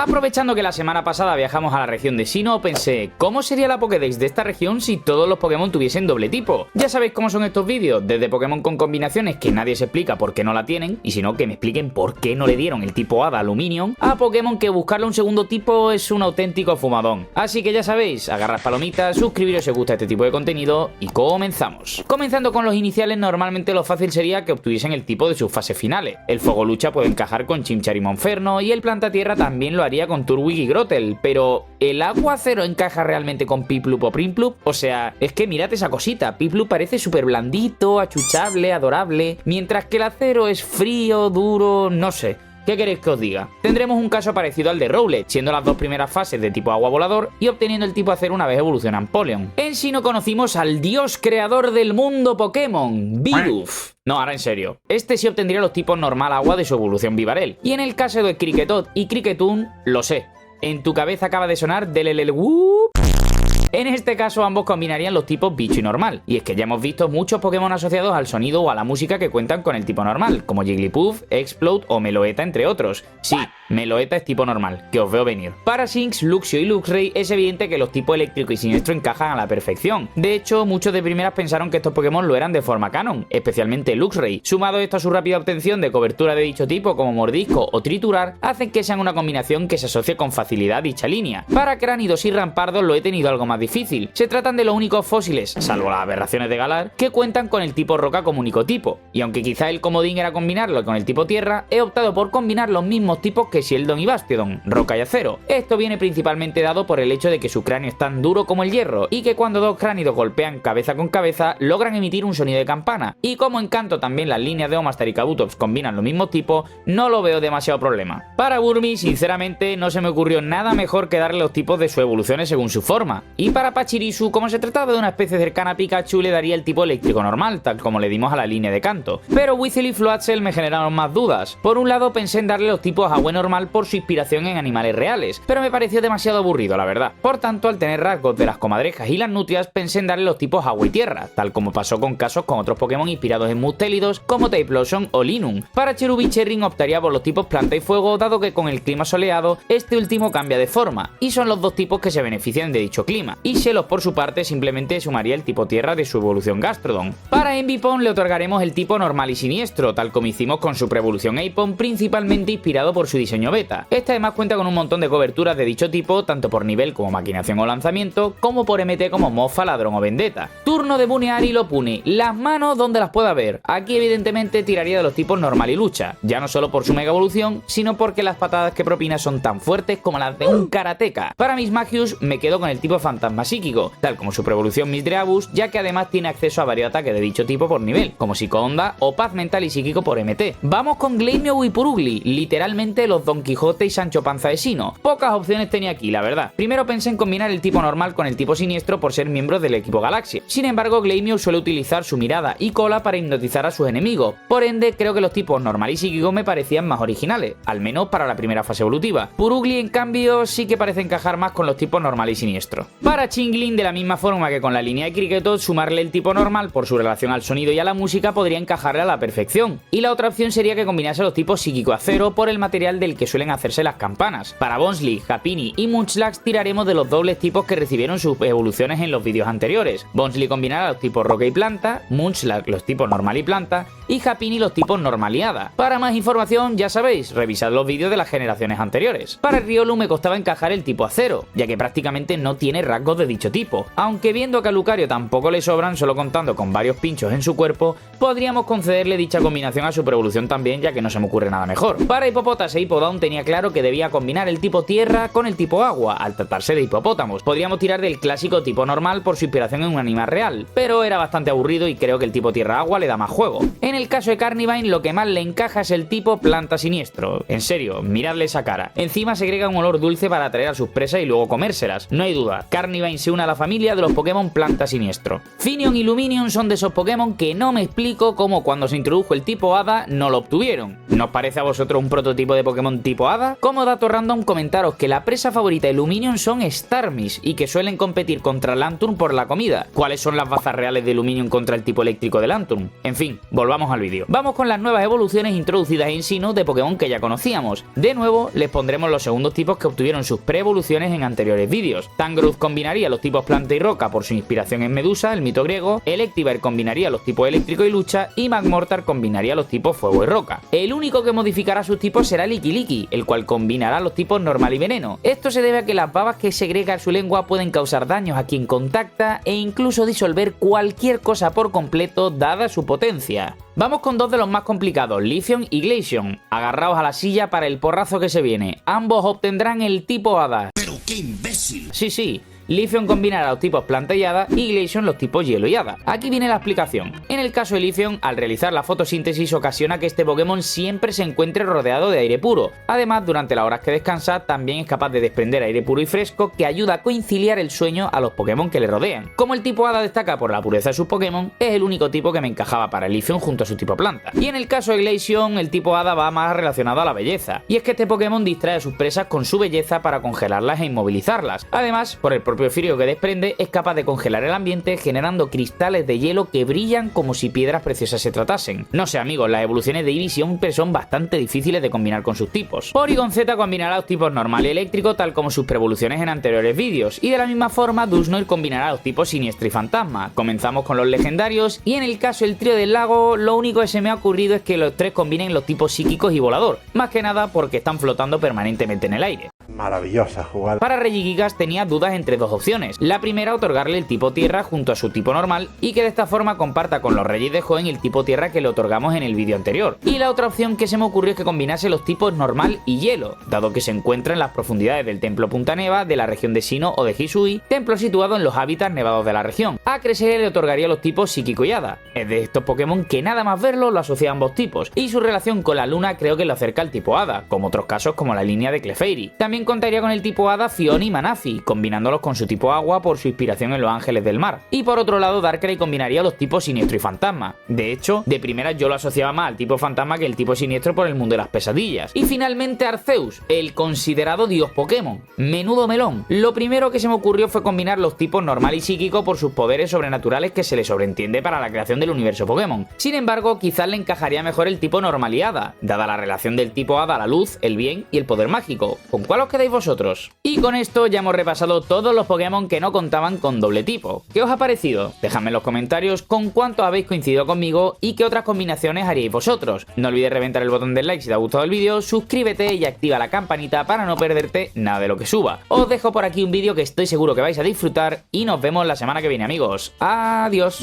Aprovechando que la semana pasada viajamos a la región de Sinnoh, pensé, ¿cómo sería la Pokédex de esta región si todos los Pokémon tuviesen doble tipo? Ya sabéis cómo son estos vídeos, desde Pokémon con combinaciones que nadie se explica por qué no la tienen, y si no, que me expliquen por qué no le dieron el tipo Hada a Lumineon, a Pokémon que buscarle un segundo tipo es un auténtico fumadón. Así que ya sabéis, agarrad palomitas, suscribiros si os gusta este tipo de contenido, y comenzamos. Comenzando con los iniciales, normalmente lo fácil sería que obtuviesen el tipo de sus fases finales. El Fuego Lucha puede encajar con Chimchar y Monferno, y el Planta Tierra también lo haría con Turtwig y Grottle, pero ¿el Agua Acero encaja realmente con Piplup o Primplup? O sea, es que mirad esa cosita, Piplup parece súper blandito, achuchable, adorable, mientras que el Acero es frío, duro, no sé. ¿Qué queréis que os diga? Tendremos un caso parecido al de Rowlet, siendo las dos primeras fases de tipo agua volador y obteniendo el tipo acero una vez evoluciona Empoleon. En Sinnoh conocimos al dios creador del mundo Pokémon, Bidoof. No, ahora en serio. Este sí obtendría los tipos normal agua de su evolución Vivarel. Y en el caso de Kricketot y Cricketun, lo sé. En tu cabeza acaba de sonar Delelel Whoop. En este caso ambos combinarían los tipos bicho y normal, y es que ya hemos visto muchos Pokémon asociados al sonido o a la música que cuentan con el tipo normal, como Jigglypuff, Explode o Meloetta entre otros. Sí, Meloetta es tipo normal, que os veo venir. Para Shinx, Luxio y Luxray es evidente que los tipos eléctrico y siniestro encajan a la perfección. De hecho, muchos de primeras pensaron que estos Pokémon lo eran de forma canon, especialmente Luxray. Sumado esto a su rápida obtención de cobertura de dicho tipo como mordisco o triturar, hacen que sean una combinación que se asocie con facilidad a dicha línea. Para Cránidos y Rampardos lo he tenido algo más difícil. Se tratan de los únicos fósiles, salvo las aberraciones de Galar, que cuentan con el tipo roca como único tipo. Y aunque quizá el comodín era combinarlo con el tipo tierra, he optado por combinar los mismos tipos que Sheldon y Bastiodon, roca y acero. Esto viene principalmente dado por el hecho de que su cráneo es tan duro como el hierro, y que cuando dos cránidos golpean cabeza con cabeza, logran emitir un sonido de campana. Y como en Kanto también las líneas de Omastar y Kabutops combinan los mismos tipos, no lo veo demasiado problema. Para Burmy, sinceramente, no se me ocurrió nada mejor que darle los tipos de sus evoluciones según su forma. Y para Pachirisu, como se trataba de una especie cercana a Pikachu, le daría el tipo eléctrico normal, tal como le dimos a la línea de Kanto. Pero Weasel y Floatzel me generaron más dudas. Por un lado pensé en darle los tipos agua normal por su inspiración en animales reales, pero me pareció demasiado aburrido, la verdad. Por tanto, al tener rasgos de las comadrejas y las nutrias, pensé en darle los tipos agua y tierra, tal como pasó con casos con otros Pokémon inspirados en mustélidos como Typhlosion o Linum. Para Cherubi Cherring optaría por los tipos planta y fuego, dado que con el clima soleado, este último cambia de forma, y son los dos tipos que se benefician de dicho clima. Y Shellos, por su parte, simplemente sumaría el tipo tierra de su evolución Gastrodon. Para Envipon le otorgaremos el tipo normal y siniestro, tal como hicimos con su preevolución Aipon, principalmente inspirado por su diseño beta. Este además cuenta con un montón de coberturas de dicho tipo, tanto por nivel como maquinación o lanzamiento, como por MT como Mofa, Ladrón o Vendetta. Turno de bunear y lo pune. Las manos donde las pueda ver. Aquí evidentemente tiraría de los tipos normal y lucha, ya no solo por su mega evolución, sino porque las patadas que propina son tan fuertes como las de un karateka. Para Mismagius me quedo con el tipo fantasma psíquico, tal como su preevolución Misdreavus, ya que además tiene acceso a varios ataques de dicho tipo por nivel, como Psico-Onda o Paz Mental y Psíquico por MT. Vamos con Glameow y Purugly, literalmente los Don Quijote y Sancho Panza de Sinnoh. Pocas opciones tenía aquí, la verdad. Primero pensé en combinar el tipo normal con el tipo siniestro por ser miembros del equipo Galaxia. Sin embargo, Glameow suele utilizar su mirada y cola para hipnotizar a sus enemigos. Por ende, creo que los tipos normal y psíquico me parecían más originales, al menos para la primera fase evolutiva. Purugly, en cambio, sí que parece encajar más con los tipos normal y siniestro. Para Chingling, de la misma forma que con la línea de Kricketot, sumarle el tipo normal por su relación al sonido y a la música podría encajarle a la perfección. Y la otra opción sería que combinase los tipos psíquico acero por el material del que suelen hacerse las campanas. Para Bonsly, Happiny y Munchlax tiraremos de los dobles tipos que recibieron sus evoluciones en los vídeos anteriores. Bonsly combinará los tipos roca y planta, Munchlax los tipos normal y planta, y Happiny los tipos normal y hada. Para más información, ya sabéis, revisad los vídeos de las generaciones anteriores. Para Riolu me costaba encajar el tipo acero, ya que prácticamente no tiene rasgos de dicho tipo, aunque viendo que a Lucario tampoco le sobran, solo contando con varios pinchos en su cuerpo, podríamos concederle dicha combinación a su preevolución también, ya que no se me ocurre nada mejor. Para Hippopotas e Hippowdon tenía claro que debía combinar el tipo tierra con el tipo agua, al tratarse de hipopótamos. Podríamos tirar del clásico tipo normal por su inspiración en un animal real, pero era bastante aburrido y creo que el tipo tierra-agua le da más juego. En el caso de Carnivine, lo que más le encaja es el tipo planta siniestro. En serio, miradle esa cara. Encima segrega un olor dulce para atraer a sus presas y luego comérselas. No hay duda, Carnivine se une a la familia de los Pokémon planta siniestro. Finneon y Luminion son de esos Pokémon que no me explico cómo cuando se introdujo el tipo hada no lo obtuvieron. ¿No os parece a vosotros un prototipo de Pokémon Pokémon tipo Hada. Como dato random, comentaros que la presa favorita de Lumineon son Starmie y que suelen competir contra Lanturn por la comida. ¿Cuáles son las bazas reales de Lumineon contra el tipo eléctrico de Lanturn? En fin, volvamos al vídeo. Vamos con las nuevas evoluciones introducidas en Sinnoh de Pokémon que ya conocíamos. De nuevo, les pondremos los segundos tipos que obtuvieron sus pre-evoluciones en anteriores vídeos. Tangrowth combinaría los tipos planta y roca por su inspiración en Medusa, el mito griego. Electivire combinaría los tipos eléctrico y lucha. Y Magmortar combinaría los tipos fuego y roca. El único que modificará sus tipos será Lickilicky, el cual combinará los tipos normal y veneno. Esto se debe a que las babas que segrega en su lengua pueden causar daños a quien contacta e incluso disolver cualquier cosa por completo dada su potencia. Vamos con dos de los más complicados, Leafeon y Glaceon. Agarraos a la silla para el porrazo que se viene. Ambos obtendrán el tipo Hada. ¡Pero qué imbécil! Sí. Leafeon combinará los tipos planta y hada y Glaceon los tipos hielo y hada. Aquí viene la explicación. En el caso de Leafeon, al realizar la fotosíntesis ocasiona que este Pokémon siempre se encuentre rodeado de aire puro. Además, durante las horas que descansa, también es capaz de desprender aire puro y fresco que ayuda a conciliar el sueño a los Pokémon que le rodean. Como el tipo hada destaca por la pureza de sus Pokémon, es el único tipo que me encajaba para Leafeon junto a su tipo planta. Y en el caso de Glaceon, el tipo hada va más relacionado a la belleza. Y es que este Pokémon distrae a sus presas con su belleza para congelarlas e inmovilizarlas. Además, por el propio frío que desprende, es capaz de congelar el ambiente generando cristales de hielo que brillan como si piedras preciosas se tratasen. No sé amigos, las evoluciones de Eevee siempre son bastante difíciles de combinar con sus tipos. Porygon Z combinará los tipos normal y eléctrico tal como sus preevoluciones en anteriores vídeos, y de la misma forma Dusknoir combinará los tipos siniestro y fantasma. Comenzamos con los legendarios y en el caso del trío del lago, lo único que se me ha ocurrido es que los tres combinen los tipos psíquicos y volador, más que nada porque están flotando permanentemente en el aire. Maravillosa jugada. Para Regigigas tenía dudas entre dos opciones. La primera, otorgarle el tipo tierra junto a su tipo normal y que de esta forma comparta con los Reyes de Hoenn el tipo tierra que le otorgamos en el vídeo anterior. Y la otra opción que se me ocurrió es que combinase los tipos normal y hielo, dado que se encuentra en las profundidades del templo Punta Neva, de la región de Sinnoh o de Hisui, templo situado en los hábitats nevados de la región. A Cresselia le otorgaría los tipos psíquico y hada. Es de estos Pokémon que nada más verlo lo asocia a ambos tipos, y su relación con la luna creo que lo acerca al tipo hada, como otros casos como la línea de Clefairy. También contaría con el tipo hada Phione y Manaphy, combinándolos con su tipo agua por su inspiración en los ángeles del mar. Y por otro lado, Darkrai combinaría los tipos siniestro y fantasma. De hecho, de primera yo lo asociaba más al tipo fantasma que el tipo siniestro por el mundo de las pesadillas. Y finalmente Arceus, el considerado dios Pokémon. Menudo melón. Lo primero que se me ocurrió fue combinar los tipos normal y psíquico por sus poderes sobrenaturales que se le sobreentiende para la creación del universo Pokémon. Sin embargo, quizás le encajaría mejor el tipo normal y hada, dada la relación del tipo hada a la luz, el bien y el poder mágico. ¿Con cuál os quedáis vosotros? Y con esto ya hemos repasado todos los Pokémon que no contaban con doble tipo. ¿Qué os ha parecido? Dejadme en los comentarios con cuántos habéis coincidido conmigo y qué otras combinaciones haríais vosotros. No olvides reventar el botón del like si te ha gustado el vídeo, suscríbete y activa la campanita para no perderte nada de lo que suba. Os dejo por aquí un vídeo que estoy seguro que vais a disfrutar y nos vemos la semana que viene amigos. Adiós.